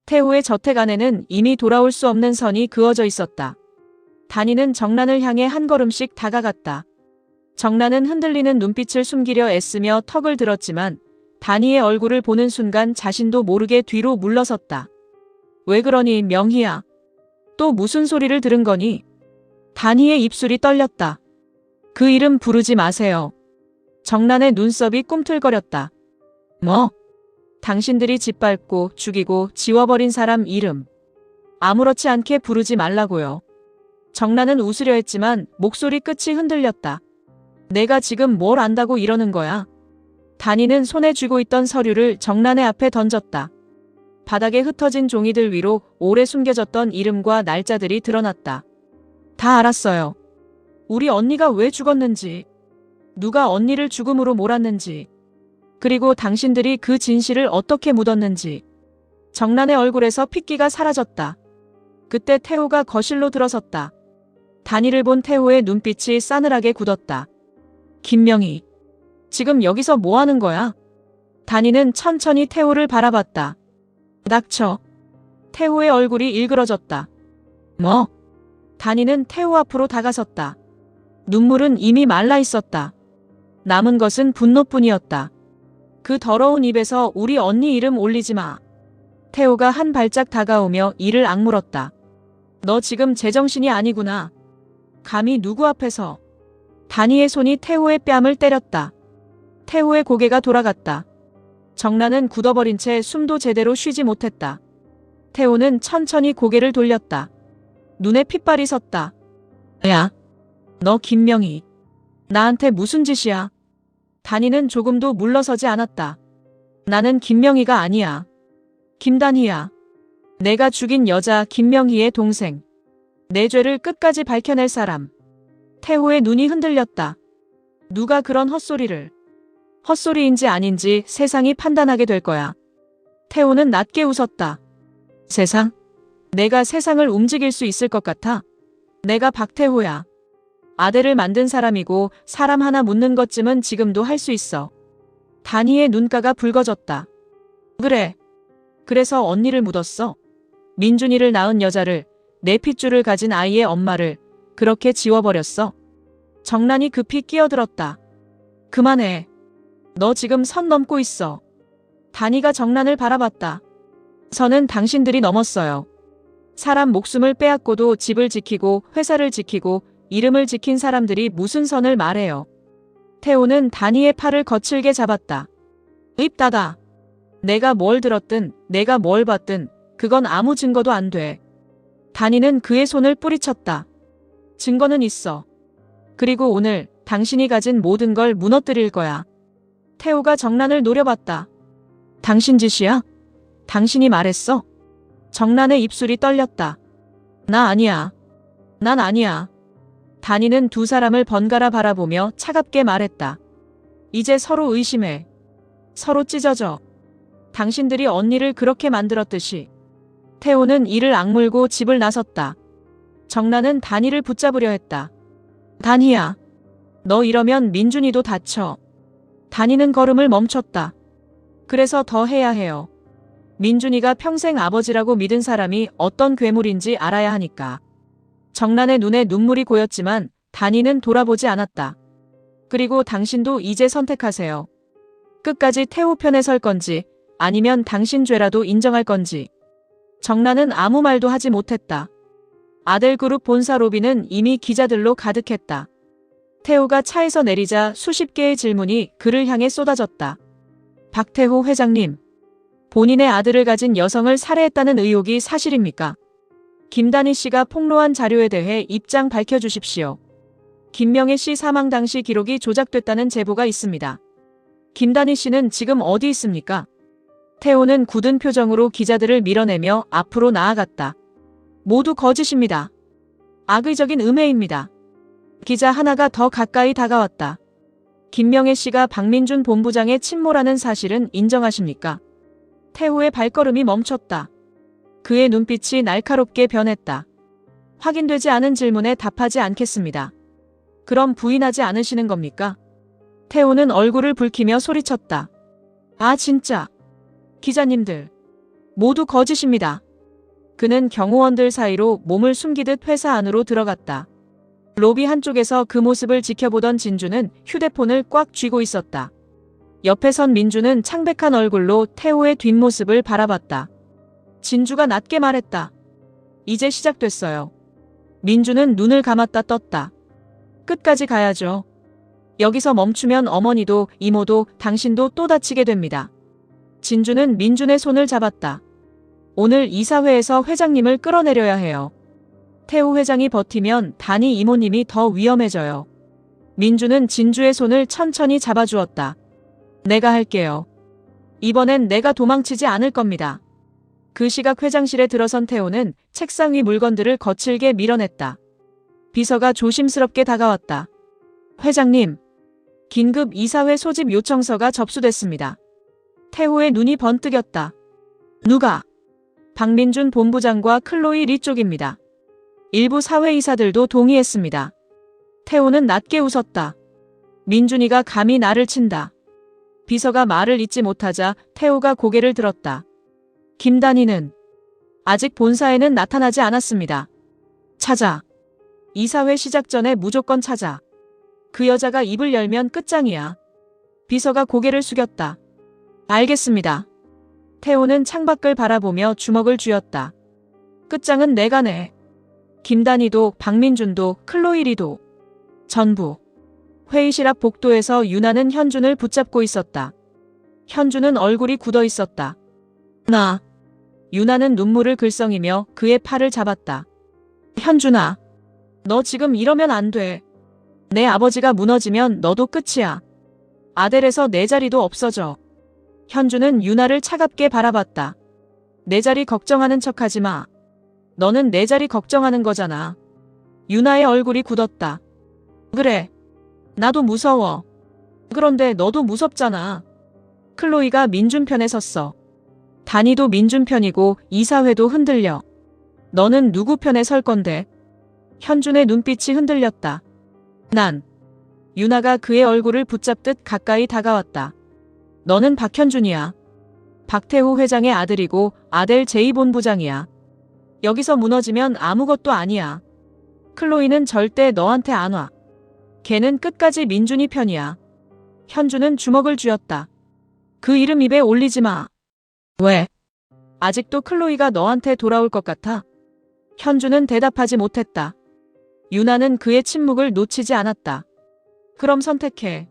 태호의 저택 안에는 이미 돌아올 수 없는 선이 그어져 있었다. 단이는 정란을 향해 한 걸음씩 다가갔다. 정란은 흔들리는 눈빛을 숨기려 애쓰며 턱을 들었지만 단이의 얼굴을 보는 순간 자신도 모르게 뒤로 물러섰다. 왜 그러니 명희야? 또 무슨 소리를 들은 거니? 단이의 입술이 떨렸다. 그 이름 부르지 마세요. 정란의 눈썹이 꿈틀거렸다. 뭐? 당신들이 짓밟고 죽이고 지워버린 사람 이름. 아무렇지 않게 부르지 말라고요. 정란은 웃으려 했지만 목소리 끝이 흔들렸다. 내가 지금 뭘 안다고 이러는 거야? 단이는 손에 쥐고 있던 서류를 정란의 앞에 던졌다. 바닥에 흩어진 종이들 위로 오래 숨겨졌던 이름과 날짜들이 드러났다. 다 알았어요. 우리 언니가 왜 죽었는지, 누가 언니를 죽음으로 몰았는지, 그리고 당신들이 그 진실을 어떻게 묻었는지. 정란의 얼굴에서 핏기가 사라졌다. 그때 태호가 거실로 들어섰다. 단이를 본 태호의 눈빛이 싸늘하게 굳었다. 김명희, 지금 여기서 뭐 하는 거야? 단이는 천천히 태호를 바라봤다. 닥쳐. 태호의 얼굴이 일그러졌다. 뭐? 단이는 태호 앞으로 다가섰다. 눈물은 이미 말라 있었다. 남은 것은 분노뿐이었다. 그 더러운 입에서 우리 언니 이름 올리지 마. 태호가 한 발짝 다가오며 이를 악물었다. 너 지금 제정신이 아니구나. 감히 누구 앞에서. 단이의 손이 태호의 뺨을 때렸다. 태호의 고개가 돌아갔다. 정란은 굳어버린 채 숨도 제대로 쉬지 못했다. 태호는 천천히 고개를 돌렸다. 눈에 핏발이 섰다. 야, 너 김명희. 나한테 무슨 짓이야? 단이는 조금도 물러서지 않았다. 나는 김명희가 아니야. 김단희야. 내가 죽인 여자 김명희의 동생. 내 죄를 끝까지 밝혀낼 사람. 태호의 눈이 흔들렸다. 누가 그런 헛소리를. 헛소리인지 아닌지 세상이 판단하게 될 거야. 태호는 낮게 웃었다. 세상? 내가 세상을 움직일 수 있을 것 같아? 내가 박태호야. 아들을 만든 사람이고 사람 하나 묻는 것쯤은 지금도 할 수 있어. 단이의 눈가가 붉어졌다. 그래. 그래서 언니를 묻었어. 민준이를 낳은 여자를, 내 핏줄을 가진 아이의 엄마를 그렇게 지워버렸어. 정란이 급히 끼어들었다. 그만해. 너 지금 선 넘고 있어. 단이가 정란을 바라봤다. 선은 당신들이 넘었어요. 사람 목숨을 빼앗고도 집을 지키고 회사를 지키고 이름을 지킨 사람들이 무슨 선을 말해요. 태호는 단이의 팔을 거칠게 잡았다. 입 닫아. 내가 뭘 들었든 내가 뭘 봤든 그건 아무 증거도 안 돼. 단이는 그의 손을 뿌리쳤다. 증거는 있어. 그리고 오늘 당신이 가진 모든 걸 무너뜨릴 거야. 태호가 정란을 노려봤다. 당신 짓이야? 당신이 말했어? 정란의 입술이 떨렸다. 나 아니야. 난 아니야. 단이는 두 사람을 번갈아 바라보며 차갑게 말했다. 이제 서로 의심해. 서로 찢어져. 당신들이 언니를 그렇게 만들었듯이. 태호는 이를 악물고 집을 나섰다. 정란은 단이를 붙잡으려 했다. 단이야. 너 이러면 민준이도 다쳐. 단이는 걸음을 멈췄다. 그래서 더 해야 해요. 민준이가 평생 아버지라고 믿은 사람이 어떤 괴물인지 알아야 하니까. 정란의 눈에 눈물이 고였지만 단이는 돌아보지 않았다. 그리고 당신도 이제 선택하세요. 끝까지 태호 편에 설 건지 아니면 당신 죄라도 인정할 건지. 정란은 아무 말도 하지 못했다. 아델그룹 본사 로비는 이미 기자들로 가득했다. 태호가 차에서 내리자 수십 개의 질문이 그를 향해 쏟아졌다. 박태호 회장님, 본인의 아들을 가진 여성을 살해했다는 의혹이 사실입니까? 김단희 씨가 폭로한 자료에 대해 입장 밝혀주십시오. 김명희 씨 사망 당시 기록이 조작됐다는 제보가 있습니다. 김단희 씨는 지금 어디 있습니까? 태호는 굳은 표정으로 기자들을 밀어내며 앞으로 나아갔다. 모두 거짓입니다. 악의적인 음해입니다. 기자 하나가 더 가까이 다가왔다. 김명희 씨가 박민준 본부장의 친모라는 사실은 인정하십니까? 태호의 발걸음이 멈췄다. 그의 눈빛이 날카롭게 변했다. 확인되지 않은 질문에 답하지 않겠습니다. 그럼 부인하지 않으시는 겁니까? 태호는 얼굴을 붉히며 소리쳤다. 아 진짜. 기자님들. 모두 거짓입니다. 그는 경호원들 사이로 몸을 숨기듯 회사 안으로 들어갔다. 로비 한쪽에서 그 모습을 지켜보던 진주는 휴대폰을 꽉 쥐고 있었다. 옆에 선 민주는 창백한 얼굴로 태호의 뒷모습을 바라봤다. 진주가 낮게 말했다. 이제 시작됐어요. 민주는 눈을 감았다 떴다. 끝까지 가야죠. 여기서 멈추면 어머니도 이모도 당신도 또 다치게 됩니다. 진주는 민준의 손을 잡았다. 오늘 이사회에서 회장님을 끌어내려야 해요. 태호 회장이 버티면 단이 이모님이 더 위험해져요. 민주는 진주의 손을 천천히 잡아주었다. 내가 할게요. 이번엔 내가 도망치지 않을 겁니다. 그 시각 회장실에 들어선 태호는 책상 위 물건들을 거칠게 밀어냈다. 비서가 조심스럽게 다가왔다. 회장님, 긴급 이사회 소집 요청서가 접수됐습니다. 태호의 눈이 번뜩였다. 누가? 박민준 본부장과 클로이 리 쪽입니다. 일부 사회이사들도 동의했습니다. 태호는 낮게 웃었다. 민준이가 감히 나를 친다. 비서가 말을 잇지 못하자 태호가 고개를 들었다. 김단희는 아직 본사에는 나타나지 않았습니다. 찾아. 이사회 시작 전에 무조건 찾아. 그 여자가 입을 열면 끝장이야. 비서가 고개를 숙였다. 알겠습니다. 태호는 창밖을 바라보며 주먹을 쥐었다. 끝장은 내가 내. 김단희도 박민준도 클로이리도 전부. 회의실 앞 복도에서 유나는 현준을 붙잡고 있었다. 현준은 얼굴이 굳어 있었다. 나. 유나는 눈물을 글썽이며 그의 팔을 잡았다. 현준아. 너 지금 이러면 안 돼. 내 아버지가 무너지면 너도 끝이야. 아델에서 내 자리도 없어져. 현준은 유나를 차갑게 바라봤다. 내 자리 걱정하는 척하지 마. 너는 내 자리 걱정하는 거잖아. 유나의 얼굴이 굳었다. 그래. 나도 무서워. 그런데 너도 무섭잖아. 클로이가 민준 편에 섰어. 단희도 민준 편이고 이사회도 흔들려. 너는 누구 편에 설 건데? 현준의 눈빛이 흔들렸다. 난. 유나가 그의 얼굴을 붙잡듯 가까이 다가왔다. 너는 박현준이야. 박태호 회장의 아들이고 아델 제2본부장이야. 여기서 무너지면 아무것도 아니야. 클로이는 절대 너한테 안 와. 걔는 끝까지 민준이 편이야. 현준은 주먹을 쥐었다. 그 이름 입에 올리지 마. 왜? 아직도 클로이가 너한테 돌아올 것 같아? 현준은 대답하지 못했다. 유나는 그의 침묵을 놓치지 않았다. 그럼 선택해.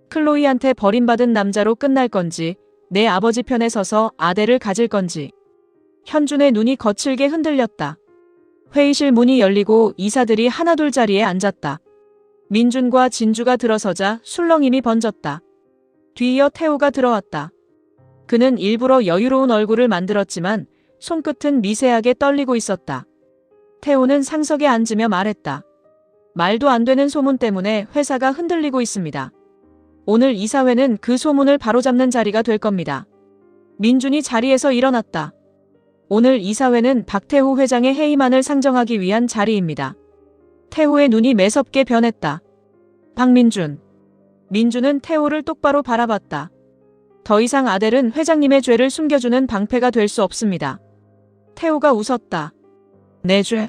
클로이한테 버림받은 남자로 끝날 건지, 내 아버지 편에 서서 아델을 가질 건지. 현준의 눈이 거칠게 흔들렸다. 회의실 문이 열리고 이사들이 하나둘 자리에 앉았다. 민준과 진주가 들어서자 술렁임이 번졌다. 뒤이어 태호가 들어왔다. 그는 일부러 여유로운 얼굴을 만들었지만 손끝은 미세하게 떨리고 있었다. 태호는 상석에 앉으며 말했다. 말도 안 되는 소문 때문에 회사가 흔들리고 있습니다. 오늘 이사회는 그 소문을 바로잡는 자리가 될 겁니다. 민준이 자리에서 일어났다. 오늘 이사회는 박태호 회장의 해임안을 상정하기 위한 자리입니다. 태호의 눈이 매섭게 변했다. 박민준. 민준은 태호를 똑바로 바라봤다. 더 이상 아델은 회장님의 죄를 숨겨주는 방패가 될 수 없습니다. 태호가 웃었다. 내 죄?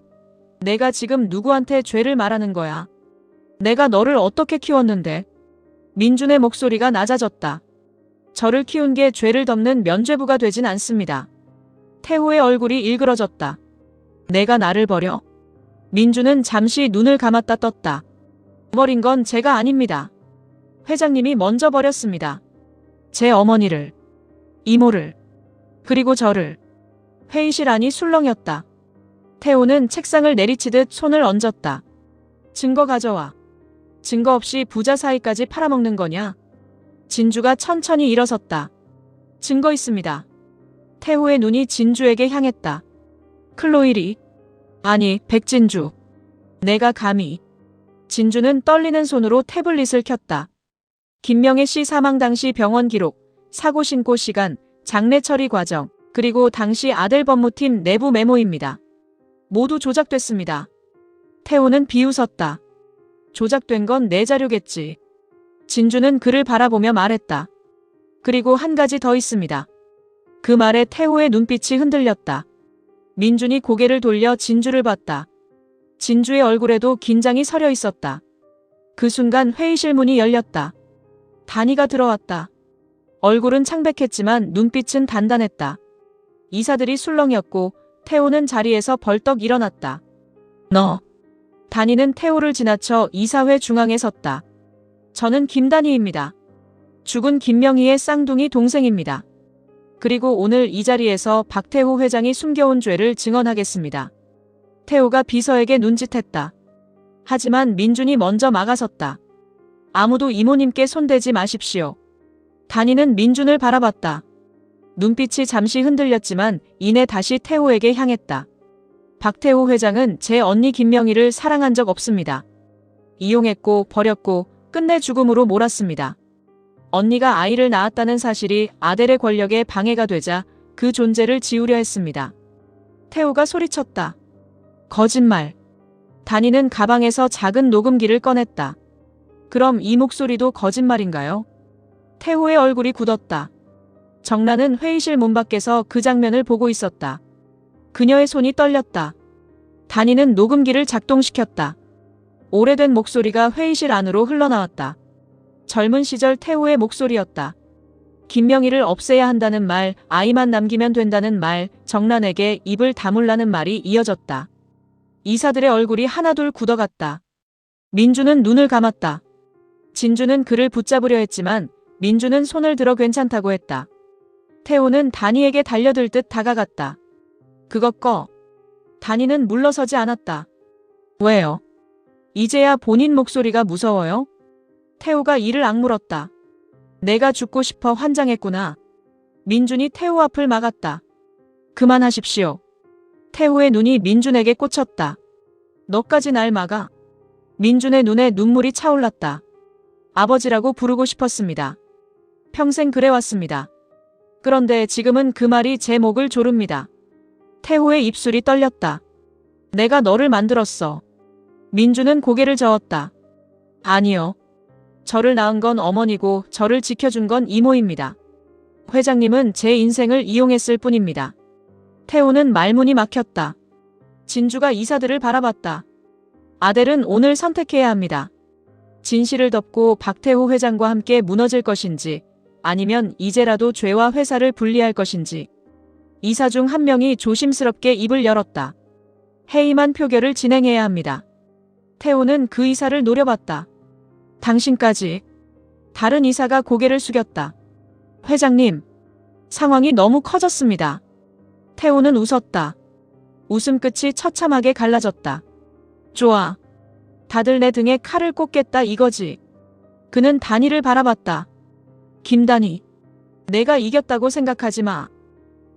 내가 지금 누구한테 죄를 말하는 거야? 내가 너를 어떻게 키웠는데? 민준의 목소리가 낮아졌다. 저를 키운 게 죄를 덮는 면죄부가 되진 않습니다. 태호의 얼굴이 일그러졌다. 내가 나를 버려? 민준은 잠시 눈을 감았다 떴다. 버린 건 제가 아닙니다. 회장님이 먼저 버렸습니다. 제 어머니를, 이모를, 그리고 저를. 회의실 안이 술렁였다. 태호는 책상을 내리치듯 손을 얹었다. 증거 가져와. 증거 없이 부자 사이까지 팔아먹는 거냐? 진주가 천천히 일어섰다. 증거 있습니다. 태호의 눈이 진주에게 향했다. 클로이리. 아니, 백진주. 내가 감히. 진주는 떨리는 손으로 태블릿을 켰다. 김명애 씨 사망 당시 병원 기록, 사고 신고 시간, 장례 처리 과정, 그리고 당시 아델 법무팀 내부 메모입니다. 모두 조작됐습니다. 태호는 비웃었다. 조작된 건 내 자료겠지. 진주는 그를 바라보며 말했다. 그리고 한 가지 더 있습니다. 그 말에 태호의 눈빛이 흔들렸다. 민준이 고개를 돌려 진주를 봤다. 진주의 얼굴에도 긴장이 서려 있었다. 그 순간 회의실 문이 열렸다. 단이가 들어왔다. 얼굴은 창백했지만 눈빛은 단단했다. 이사들이 술렁였고 태호는 자리에서 벌떡 일어났다. 너. 단이는 태호를 지나쳐 이사회 중앙에 섰다. 저는 김단희입니다. 죽은 김명희의 쌍둥이 동생입니다. 그리고 오늘 이 자리에서 박태호 회장이 숨겨온 죄를 증언하겠습니다. 태호가 비서에게 눈짓했다. 하지만 민준이 먼저 막아섰다. 아무도 이모님께 손대지 마십시오. 단이는 민준을 바라봤다. 눈빛이 잠시 흔들렸지만 이내 다시 태호에게 향했다. 박태호 회장은 제 언니 김명희를 사랑한 적 없습니다. 이용했고 버렸고 끝내 죽음으로 몰았습니다. 언니가 아이를 낳았다는 사실이 아델의 권력에 방해가 되자 그 존재를 지우려 했습니다. 태호가 소리쳤다. 거짓말. 단이는 가방에서 작은 녹음기를 꺼냈다. 그럼 이 목소리도 거짓말인가요? 태호의 얼굴이 굳었다. 정란은 회의실 문 밖에서 그 장면을 보고 있었다. 그녀의 손이 떨렸다. 단이는 녹음기를 작동시켰다. 오래된 목소리가 회의실 안으로 흘러나왔다. 젊은 시절 태호의 목소리였다. 김명희를 없애야 한다는 말, 아이만 남기면 된다는 말, 정란에게 입을 다물라는 말이 이어졌다. 이사들의 얼굴이 하나둘 굳어갔다. 민주는 눈을 감았다. 진주는 그를 붙잡으려 했지만 민주는 손을 들어 괜찮다고 했다. 태호는 단이에게 달려들 듯 다가갔다. 그것 꺼. 단이는 물러서지 않았다. 왜요? 이제야 본인 목소리가 무서워요? 태호가 이를 악물었다. 내가 죽고 싶어 환장했구나. 민준이 태호 앞을 막았다. 그만하십시오. 태호의 눈이 민준에게 꽂혔다. 너까지 날 막아. 민준의 눈에 눈물이 차올랐다. 아버지라고 부르고 싶었습니다. 평생 그래왔습니다. 그런데 지금은 그 말이 제 목을 조릅니다. 태호의 입술이 떨렸다. 내가 너를 만들었어. 민준은 고개를 저었다. 아니요. 저를 낳은 건 어머니고 저를 지켜준 건 이모입니다. 회장님은 제 인생을 이용했을 뿐입니다. 태호는 말문이 막혔다. 진주가 이사들을 바라봤다. 아델은 오늘 선택해야 합니다. 진실을 덮고 박태호 회장과 함께 무너질 것인지 아니면 이제라도 죄와 회사를 분리할 것인지. 이사 중 한 명이 조심스럽게 입을 열었다. 해임한 표결을 진행해야 합니다. 태호는 그 이사를 노려봤다. 당신까지. 다른 이사가 고개를 숙였다. 회장님, 상황이 너무 커졌습니다. 태호는 웃었다. 웃음 끝이 처참하게 갈라졌다. 좋아. 다들 내 등에 칼을 꽂겠다 이거지. 그는 단이를 바라봤다. 김단희, 내가 이겼다고 생각하지 마.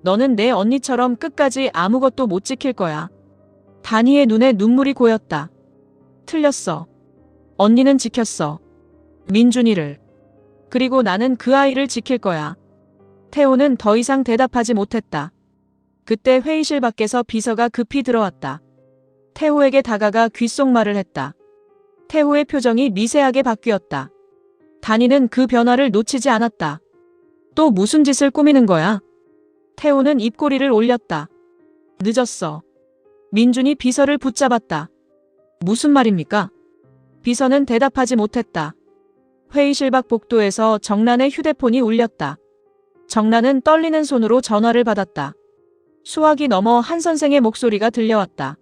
너는 내 언니처럼 끝까지 아무것도 못 지킬 거야. 단희의 눈에 눈물이 고였다. 틀렸어. 언니는 지켰어. 민준이를. 그리고 나는 그 아이를 지킬 거야. 태호는 더 이상 대답하지 못했다. 그때 회의실 밖에서 비서가 급히 들어왔다. 태호에게 다가가 귓속말을 했다. 태호의 표정이 미세하게 바뀌었다. 단이는 그 변화를 놓치지 않았다. 또 무슨 짓을 꾸미는 거야? 태호는 입꼬리를 올렸다. 늦었어. 민준이 비서를 붙잡았다. 무슨 말입니까? 비서는 대답하지 못했다. 회의실 밖 복도에서 정란의 휴대폰이 울렸다. 정란은 떨리는 손으로 전화를 받았다. 수화기 너머 한 선생의 목소리가 들려왔다.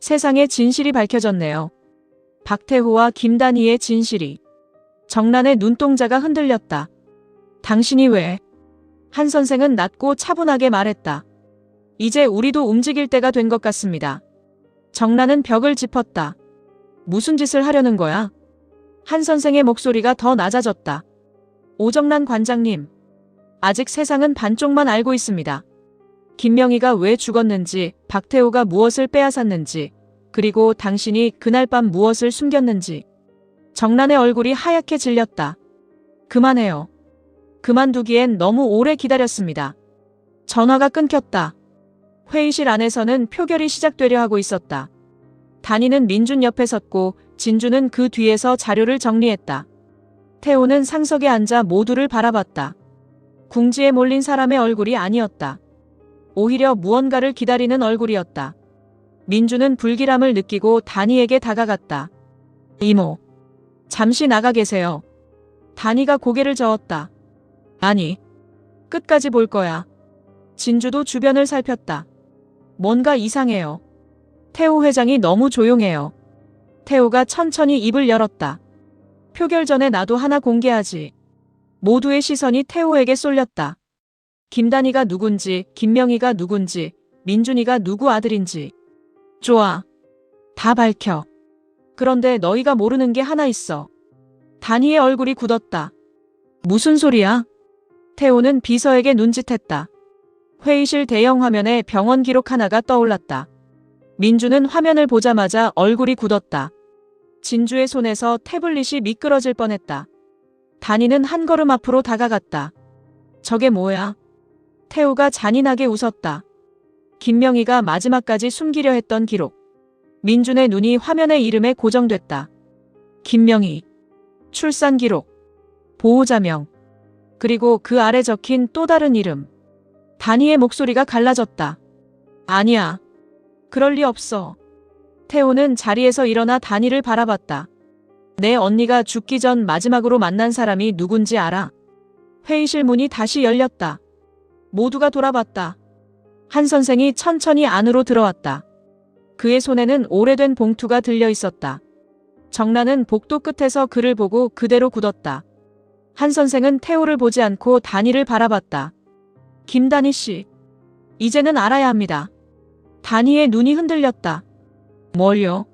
세상의 진실이 밝혀졌네요. 박태호와 김단희의 진실이. 정란의 눈동자가 흔들렸다. 당신이 왜? 한 선생은 낮고 차분하게 말했다. 이제 우리도 움직일 때가 된 것 같습니다. 정란은 벽을 짚었다. 무슨 짓을 하려는 거야? 한 선생의 목소리가 더 낮아졌다. 오정란 관장님. 아직 세상은 반쪽만 알고 있습니다. 김명희가 왜 죽었는지, 박태호가 무엇을 빼앗았는지, 그리고 당신이 그날 밤 무엇을 숨겼는지. 정란의 얼굴이 하얗게 질렸다. 그만해요. 그만두기엔 너무 오래 기다렸습니다. 전화가 끊겼다. 회의실 안에서는 표결이 시작되려 하고 있었다. 단이는 민준 옆에 섰고 진주는 그 뒤에서 자료를 정리했다. 태호는 상석에 앉아 모두를 바라봤다. 궁지에 몰린 사람의 얼굴이 아니었다. 오히려 무언가를 기다리는 얼굴이었다. 민주는 불길함을 느끼고 다니에게 다가갔다. 이모, 잠시 나가 계세요. 다니가 고개를 저었다. 아니, 끝까지 볼 거야. 진주도 주변을 살폈다. 뭔가 이상해요. 태호 회장이 너무 조용해요. 태호가 천천히 입을 열었다. 표결 전에 나도 하나 공개하지. 모두의 시선이 태호에게 쏠렸다. 김단희가 누군지, 김명희가 누군지, 민준이가 누구 아들인지. 좋아. 다 밝혀. 그런데 너희가 모르는 게 하나 있어. 단희의 얼굴이 굳었다. 무슨 소리야? 태호는 비서에게 눈짓했다. 회의실 대형 화면에 병원 기록 하나가 떠올랐다. 민주는 화면을 보자마자 얼굴이 굳었다. 진주의 손에서 태블릿이 미끄러질 뻔했다. 단희는 한 걸음 앞으로 다가갔다. 저게 뭐야? 태호가 잔인하게 웃었다. 김명희가 마지막까지 숨기려 했던 기록. 민준의 눈이 화면의 이름에 고정됐다. 김명희. 출산 기록. 보호자명. 그리고 그 아래 적힌 또 다른 이름. 단희의 목소리가 갈라졌다. 아니야. 그럴 리 없어. 태호는 자리에서 일어나 단희를 바라봤다. 내 언니가 죽기 전 마지막으로 만난 사람이 누군지 알아? 회의실 문이 다시 열렸다. 모두가 돌아봤다. 한 선생이 천천히 안으로 들어왔다. 그의 손에는 오래된 봉투가 들려 있었다. 정란은 복도 끝에서 그를 보고 그대로 굳었다. 한 선생은 태호를 보지 않고 단희를 바라봤다. 김단희 씨. 이제는 알아야 합니다. 단희의 눈이 흔들렸다. 뭘요?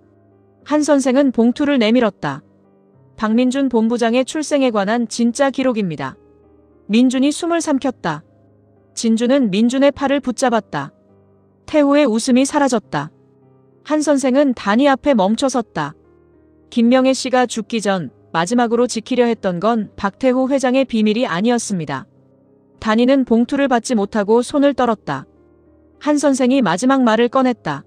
한 선생은 봉투를 내밀었다. 박민준 본부장의 출생에 관한 진짜 기록입니다. 민준이 숨을 삼켰다. 진주는 민준의 팔을 붙잡았다. 태호의 웃음이 사라졌다. 한 선생은 단희 앞에 멈춰섰다. 김명혜 씨가 죽기 전 마지막으로 지키려 했던 건 박태호 회장의 비밀이 아니었습니다. 단희는 봉투를 받지 못하고 손을 떨었다. 한 선생이 마지막 말을 꺼냈다.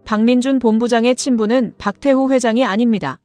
박민준 본부장의 친부는 박태호 회장이 아닙니다.